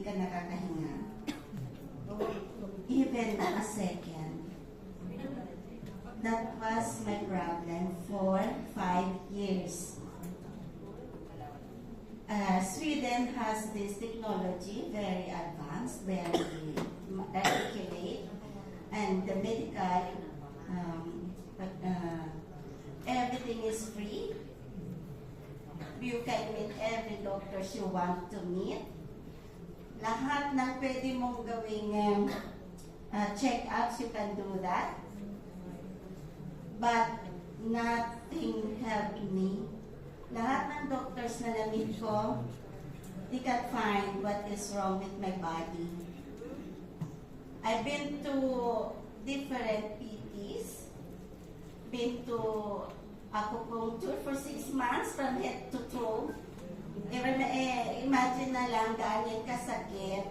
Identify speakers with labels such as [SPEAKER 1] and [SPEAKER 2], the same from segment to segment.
[SPEAKER 1] ka nakakahinga. Even a second. That was my problem for 5 years. Sweden has this technology, very advanced, very accurate, and the medical, everything is free. You can meet every doctor you want to meet. Lahat ng pwede mong gawing check-ups, you can do that. But nothing helped me. Lahat ng doctors na na-meet ko, they can't find what is wrong with my body. I've been to different PTs, been to acupuncture for 6 months from head to toe. Imagine na lang ganyan kasakit.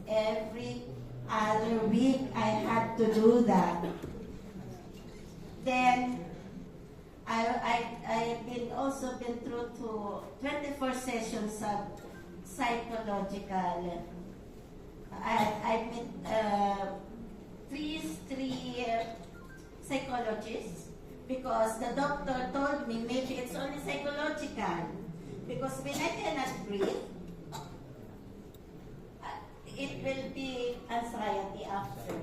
[SPEAKER 1] Every other week, I had to do that. Then, I've also been through to 24 sessions of psychological. I met three psychologists because the doctor told me maybe it's only psychological. Because when I cannot breathe, it will be anxiety after.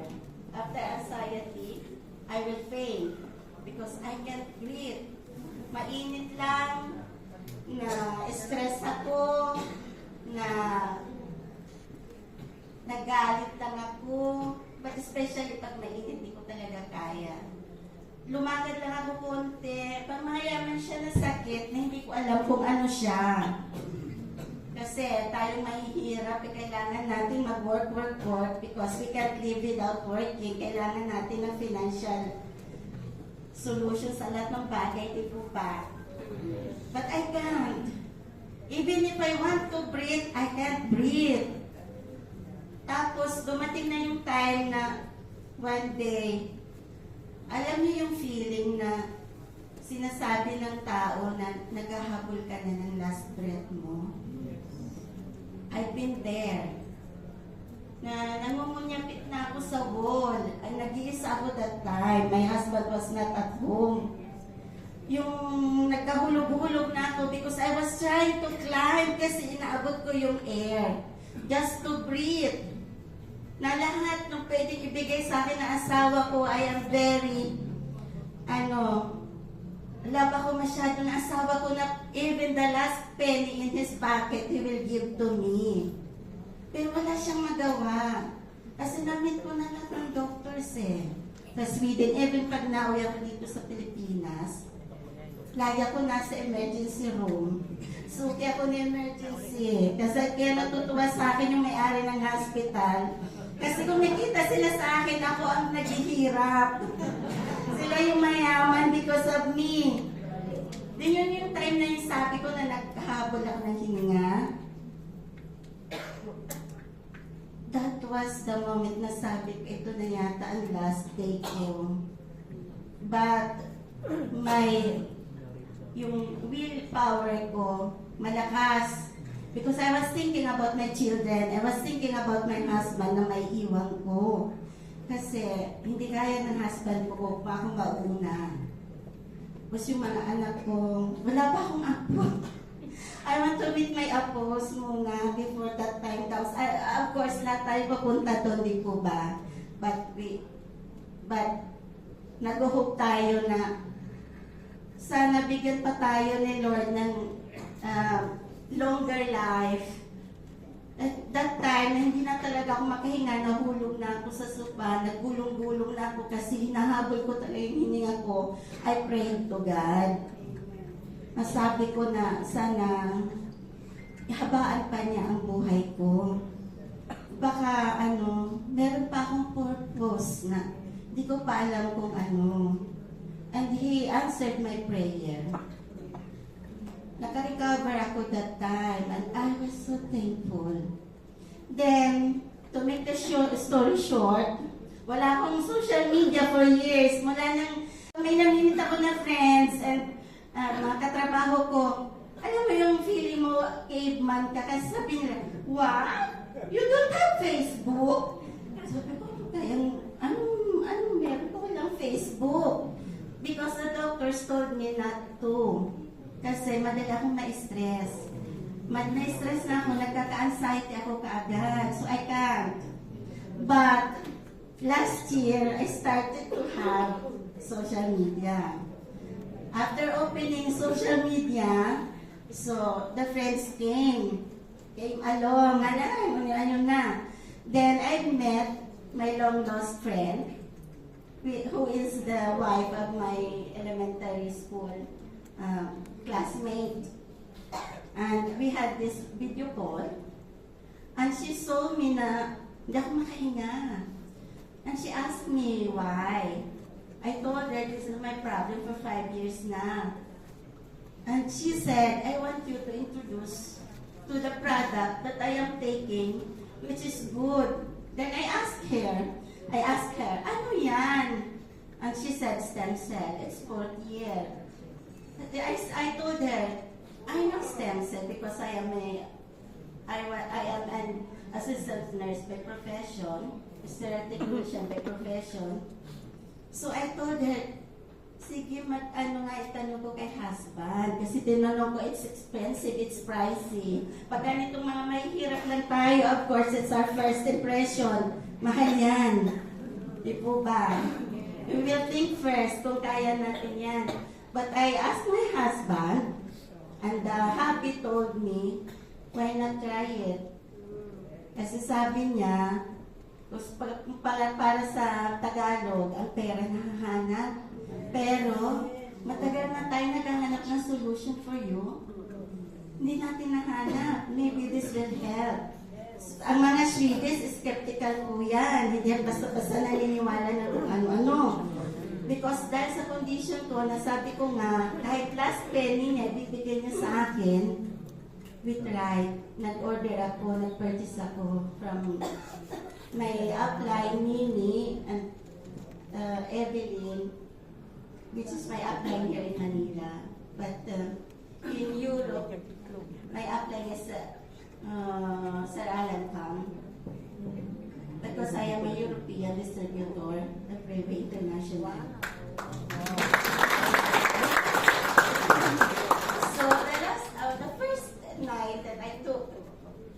[SPEAKER 1] After anxiety, I will faint because I can't breathe. Mainit lang, na stress ako, na nagalit lang ako, but especially pag mainit, hindi ko talaga kaya. Lumakad lang ako konti, pag mayaman siya na sakit na hindi ko alam kung ano siya. Kasi tayong mahihirap, kailangan natin mag-work because we can't live without working. Kailangan natin ng financial solution sa lahat ng bagay, di po ba? But I can't. Even if I want to breathe, I can't breathe. Tapos, dumating na yung time na one day, alam niyo yung feeling na sinasabi ng tao na naghahabol ka na ng last breath mo? I've been there. Na nangungunyapit na ako sa wall. Ay, nag-iisa ako that time. My husband was not at home. Yung nagkahulog-hulog na ako because I was trying to climb kasi inaabot ko yung air. Just to breathe. Na lahat ng pwedeng ibigay sa akin ng asawa ko, I am very, love ako masyado ng asawa ko na even the last penny in his pocket, he will give to me. Pero wala siyang magawa. Kasi na-meet ko na lahat ng doctors sa Sweden. Even pag nauwi ako dito sa Pilipinas, lagi ako nasa emergency room. Suki ako ng emergency. Kasi kaya natutuwa sa akin yung may-ari ng hospital. Kasi kung nakita sila sa akin, ako ang naghihirap. Sila yung mayaman because of me. Then yun yung time na yung sabi ko na naghahabol ako ng hininga. That was the moment na sabi ko, ito na yata ang last day ko. But, yung willpower ko, malakas. Because I was thinking about my children, I was thinking about my husband na may iwan ko. Kasi, hindi kaya ng husband ko pa akong mauna. Tapos yung mga anak ko, wala pa akong apo. I want to meet my apos muna before that time. Tapos, of course, lahat tayo papunta doon, di po ba? But nag-hope tayo na sana bigyan pa tayo ni Lord ng longer life. At that time, hindi na talaga ako makahinga, nahulog na ako sa sopa, nagulong-gulong na ako kasi hinahabol ko talaga yung hininga ko. I prayed to God. Masabi ko na sana ihabaan pa niya ang buhay ko. Baka meron pa akong purpose na hindi ko pa alam kung ano. And He answered my prayer. Naka-recover ako that time and I was so thankful. Then, to make the story short, wala akong social media for years. Mula nang may namimit ako na friends and mga katrabaho ko, alam mo yung feeling mo, caveman ka, kasi sabi nila, wow, you don't Facebook. Sabi ko, anong meron ko walang Facebook? Because the doctors told me not to. Kasi madali akong ma-stress. Na-stress na ako, nagkaka-anxiety ako kaagad. So I can't. But last year, I started to have social media. After opening social media, so the friends came along, ano na. Then I met my long lost friend, who is the wife of my elementary school classmate. And we had this video call, and she saw me na hindi ako makahinga. And she asked me why. I told her this is my problem for 5 years na. And she said, I want you to introduce to the product that I am taking, which is good. Then I asked her, ano yan? And she said, stem cell, it's 4th year. I told her, I know stem cell because I am an assistant nurse by profession, sterile technician by profession. So I told her, sige, itanong ko kay husband. Kasi tinanong ko, it's expensive, it's pricey. Pag ganitong mga mahihirap lang tayo, of course, it's our first impression. Mahal yan. Di po ba? We will think first kung kaya natin yan. But I asked my husband, and hubby told me, why not try it? Kasi sabi niya, para sa Tagalog, ang pera nahahanap. Pero, matagal na tayo naghahanap ng solution for you. Hindi natin nahanap. Maybe this will help. Ang mga Swedish, skeptical po yan. Hindi basta-basta naniniwala na kung ano-ano. Because dahil sa condition ko, nasabi ko nga, kahit last penny niya, bibigyan niya sa akin, we tried. Nag-order ako, nag-purchase ako from my upline, Nini, and Evelyn, which is my upline here in Manila. But in Europe, my upline is Sir Alan Kang. Because I am a European distributor, the Privy International. So the first night that I took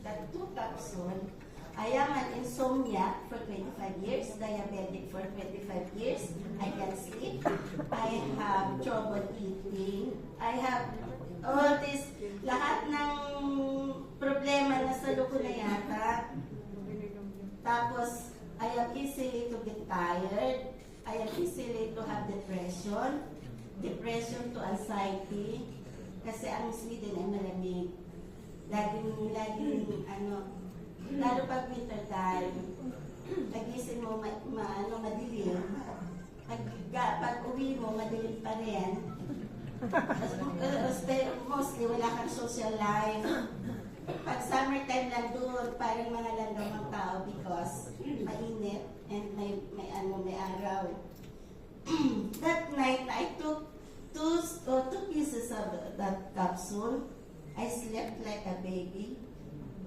[SPEAKER 1] that 2 capsules, I am an insomniac for 25 years, diabetic for 25 years. I can sleep. I have trouble eating. I have all this, lahat ng problema na sa ko na yata. Tapos, I am easily to get tired. I am easily to have depression to anxiety. Kasi ang Sweden ay malamig. Laging, lalo pag winter time, nagising mo madilim. Pag uwi mo, madilim pa rin. Mostly, wala kang social life. Pag summertime lang doon, parang mga langgam ang tao because mainit and may araw. That night, I took two pieces of that capsule. I slept like a baby.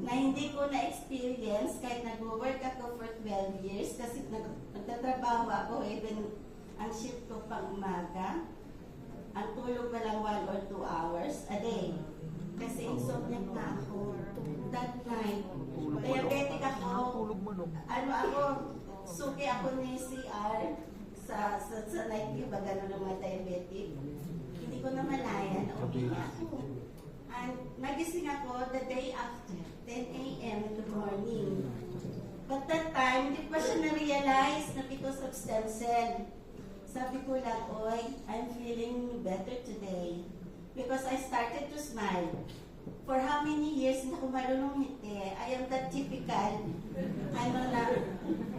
[SPEAKER 1] Na hindi ko na-experience kahit nag-work ako for 12 years kasi nagtatrabaho ako even ang shift ko pang umaga. Ang tulog na lang 1 or 2 hours a day. Kasi insomniac na ako. That night, diabetic ako. Suki ako ni CR sa night view, ba gano'n ng mga diabetic. Hindi ko na malaya na umiyak ako. And nagising ako the day after, 10 a.m. in the morning. But that time, hindi pa siya na-realize na because of stem cell. Sabi ko lang, oy, I'm feeling better today. Because I started to smile. For how many years na ako marunong ngiti, I am the typical,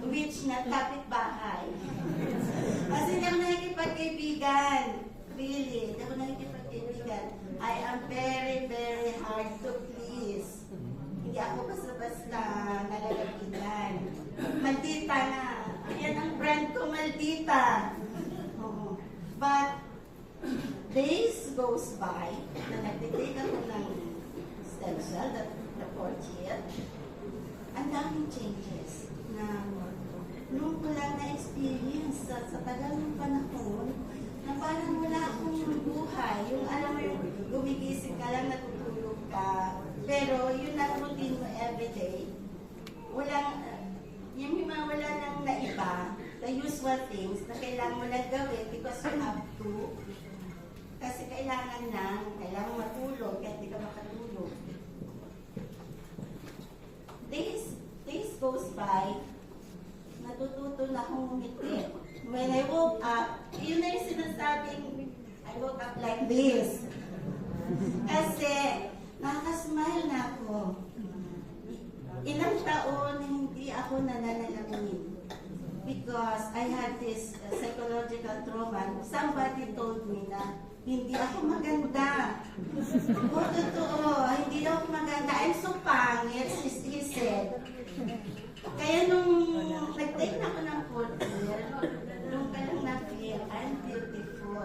[SPEAKER 1] witch na kapitbahay. Kasi hindi ako nakikipagkaibigan. Really, hindi ako nakikipagkaibigan. I am very, very hard to please. Hindi ako basta-basta nalalapitan. Maldita na. Ayan ang brand ko, Maldita. But, days goes by, na nagtitake ako ng stem cell, the 4th year. Ang dami daming changes na nung ko lang na-experience sa tagal ng panahon na parang wala akong buhay. Yung alam mo yung gumigising ka lang, natutulog ka. Pero yun ang routine mo everyday. Walang, yung mga wala nang naiba, the usual things na kailangan mo lang gawin because you have to. Kasi kailangan matulog kahit di ka makatulog. Days goes by, natututo na akong umiti. When I woke up, yun na yung sinasabing, I woke up like this. Kasi, nakasmile na ako. Ilang taon hindi ako nananalamin. Because I had this psychological trauma. Somebody told me na hindi ako maganda. O, totoo, hindi ako maganda. I'm so pangit, he said. Kaya nung nag-take na ako ng 4th year, nung ka lang na-feel, I'm beautiful.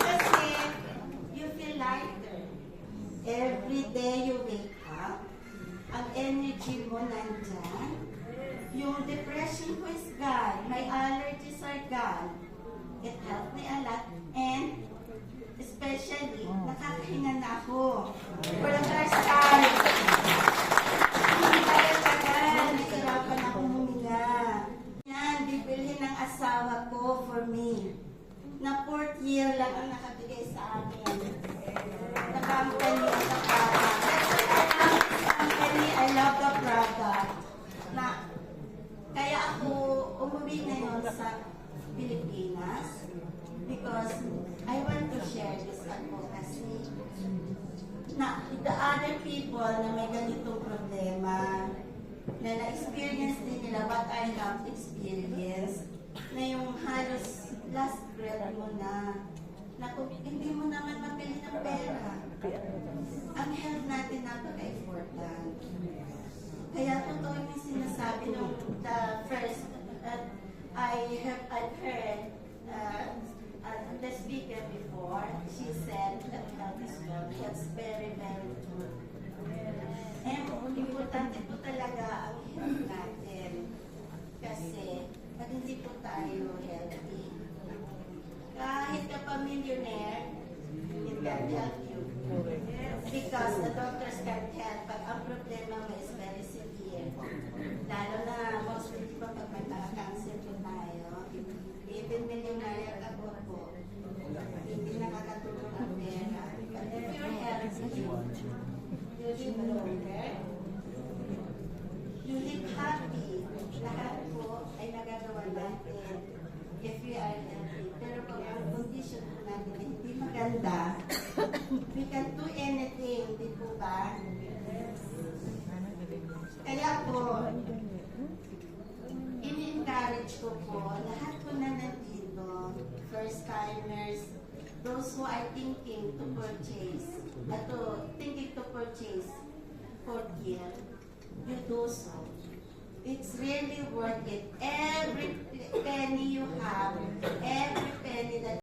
[SPEAKER 1] Kasi, you feel lighter. Every day you wake up, ang energy mo nandyan. Yung depression ko is gone. My allergies are gone. It helped me a lot. And especially, nakakahinga na ako. For the first time. Hindi tagal-tagal. Nahirapan akong huminga. Yan, bibilhin ng asawa ko for me. Na 4th year lang ang nakabigay sa akin. The company at the product. That's why I love this company. I love the product. Na, kaya ako umuwi ngayon sa Pilipinas because I want to share this advocacy na the other people na may ganitong problema na na-experience din nila what I have experienced na yung halos last breath mo na kung hindi mo naman mapili ng pera. Ang health natin napaka-important. Kaya totoo yung sinasabi nung the first, I've heard the speaker before, she said that health is wealth. That's very, very true. And importante po talaga ang health natin. Kasi pag hindi po tayo healthy, kahit ka pa millionaire, it can help you. Because the doctors can't help pag ang problema mo is very severe. Lalo na mostly di ba pag may cancer po tayo, even millionaire ka po, hindi nakakatulong ang pera. But if you're healthy, you live longer, you live happy. Lahat po ay nagagawa natin if we are healthy. Pero pag ang condition po natin ay hindi maganda, we can do anything, di po ba? Kaya po, in-encourage ko po, lahat po na nandito, first-timers, those who are thinking to purchase, thinking to purchase 4th year, you do so. It's really worth it. Every penny you have, every penny that